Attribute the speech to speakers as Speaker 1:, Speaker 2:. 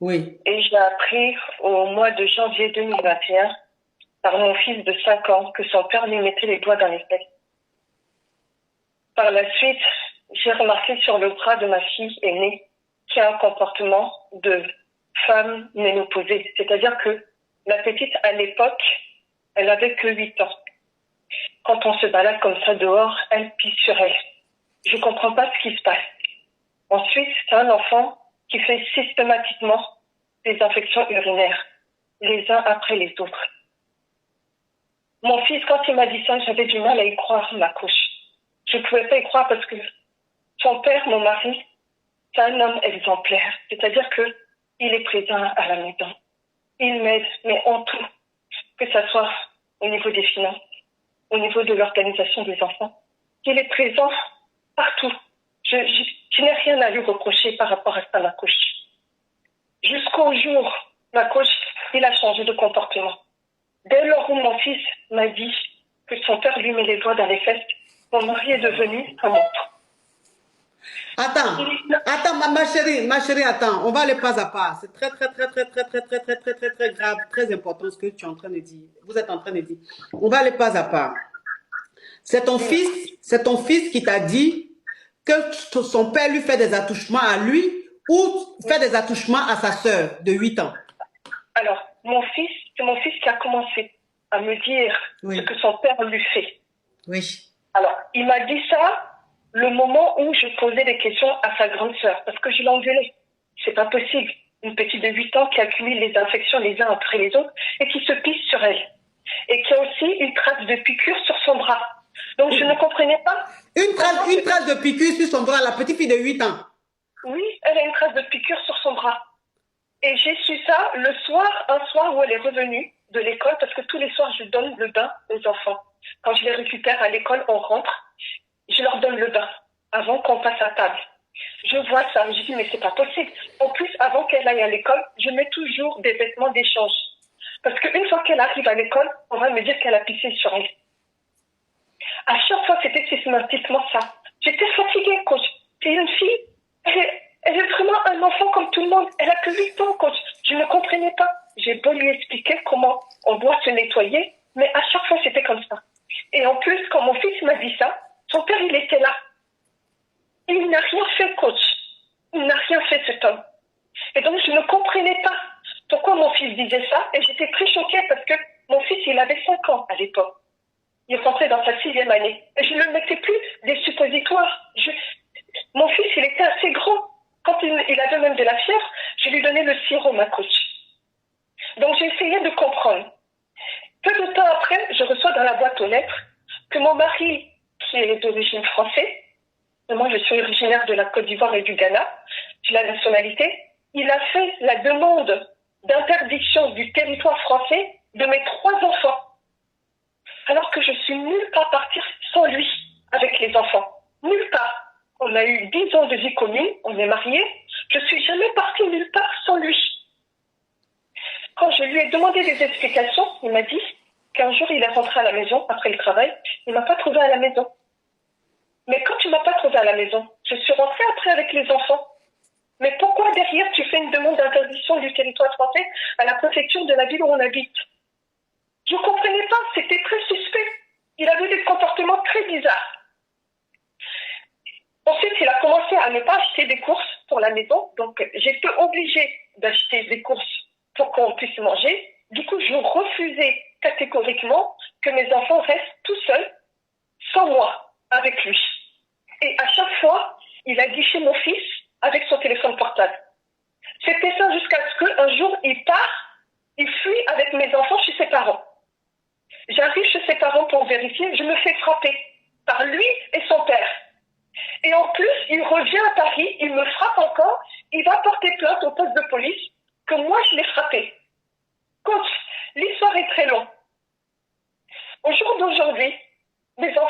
Speaker 1: Oui.
Speaker 2: Et j'ai appris au mois de janvier 2021 par mon fils de 5 ans que son père lui mettait les doigts dans les fesses. Par la suite, j'ai remarqué sur le bras de ma fille aînée qu'il y a un comportement de femme ménopausée. C'est-à-dire que la petite, à l'époque, elle avait que 8 ans. Quand on se balade comme ça dehors, elle pisse sur elle. Je comprends pas ce qui se passe. Ensuite, c'est un enfant qui fait systématiquement des infections urinaires, les uns après les autres. Mon fils, quand il m'a dit ça, j'avais du mal à y croire, ma couche. Je ne pouvais pas y croire parce que son père, mon mari, c'est un homme exemplaire. C'est-à-dire que il est présent à la maison. Il m'aide, mais en tout, que ce soit au niveau des finances, au niveau de l'organisation des enfants. Il est présent partout. Je n'ai rien à lui reprocher par rapport à ça, ma couche. Jusqu'au jour, ma coach, il a changé de comportement. Dès lors où mon fils m'a dit que son père lui met les doigts dans les fesses, mon mari est devenu un monstre.
Speaker 1: Attends, attends, ma chérie, attends, on va aller pas à pas. C'est très, très, très, très, très, très, très, très, très, très, très grave, très important ce que tu es en train de dire. Vous êtes en train de dire. On va aller pas à pas. C'est ton fils qui t'a dit que son père lui fait des attouchements à lui ou fait des attouchements à sa sœur de 8 ans.
Speaker 2: Alors, c'est mon fils qui a commencé à me dire ce
Speaker 1: Oui,
Speaker 2: que son père lui fait.
Speaker 1: oui.
Speaker 2: Alors, il m'a dit ça le moment où je posais des questions à sa grande sœur, parce que je l'engueulais. C'est pas possible. Une petite de 8 ans qui accumule les infections les uns après les autres et qui se pisse sur elle. Et qui a aussi une trace de piqûre sur son bras. Donc, je ne comprenais pas.
Speaker 1: Une trace de piqûre sur son bras, la petite fille de 8 ans.
Speaker 2: Oui, elle a une trace de piqûre sur son bras. Et j'ai su ça le soir, un soir où elle est revenue de l'école, parce que tous les soirs, je donne le bain aux enfants. Quand je les récupère à l'école, on rentre, je leur donne le bain, avant qu'on passe à table. Je vois ça, je dis, mais c'est pas possible. En plus, avant qu'elle aille à l'école, je mets toujours des vêtements d'échange. Parce qu'une fois qu'elle arrive à l'école, on va me dire qu'elle a pissé sur elle. À chaque fois, c'était systématiquement ça. J'étais fatiguée, coach. C'est une fille, elle est vraiment un enfant comme tout le monde. Elle a que 8 ans, coach. Je ne comprenais pas. J'ai beau lui expliquer comment on doit se nettoyer, mais à chaque fois, c'était comme ça. Et en plus, quand mon fils m'a dit ça, son père, il était là. Il n'a rien fait, coach. Il n'a rien fait, cet homme. Et donc, je ne comprenais pas pourquoi mon fils disait ça. Et j'étais très choquée parce que mon fils, il avait 5 ans à l'époque. Il est rentré dans sa 6e année. Et je ne mettais plus des suppositoires. Mon fils, il était assez grand. Quand il avait même de la fièvre, je lui donnais le sirop, ma coach. Donc j'ai essayé de comprendre. Peu de temps après, je reçois dans la boîte aux lettres que mon mari, qui est d'origine française, et moi je suis originaire de la Côte d'Ivoire et du Ghana, j'ai la nationalité, il a fait la demande d'interdiction du territoire français de mes 3 enfants. Alors que je suis nulle part partir sans lui, avec les enfants. Nulle part. On a eu 10 ans de vie commune, on est mariés. Je suis jamais partie nulle part sans lui. Quand je lui ai demandé des explications, il m'a dit qu'un jour il est rentré à la maison après le travail, il m'a pas trouvé à la maison. Mais quand tu m'as pas trouvé à la maison, je suis rentrée après avec les enfants. Mais pourquoi derrière tu fais une demande d'interdiction du territoire français à la préfecture de la ville où on habite? Je ne comprenais pas, c'était très suspect. Il avait des comportements très bizarres. Ensuite, il a commencé à ne pas acheter des courses pour la maison. Donc, j'étais obligée d'acheter des courses pour qu'on puisse manger. Du coup, je refusais catégoriquement que mes enfants restent tout seuls, sans moi, avec lui. Et à chaque fois, il a guiché mon fils avec son téléphone portable. C'était ça jusqu'à ce qu'un jour, il part, il fuit avec mes enfants chez ses parents. J'arrive chez ses parents pour vérifier, je me fais frapper par lui et son père. Et en plus, il revient à Paris, il me frappe encore, il va porter plainte au poste de police que moi je l'ai frappé. Coach, l'histoire est très longue. Au jour d'aujourd'hui, mes enfants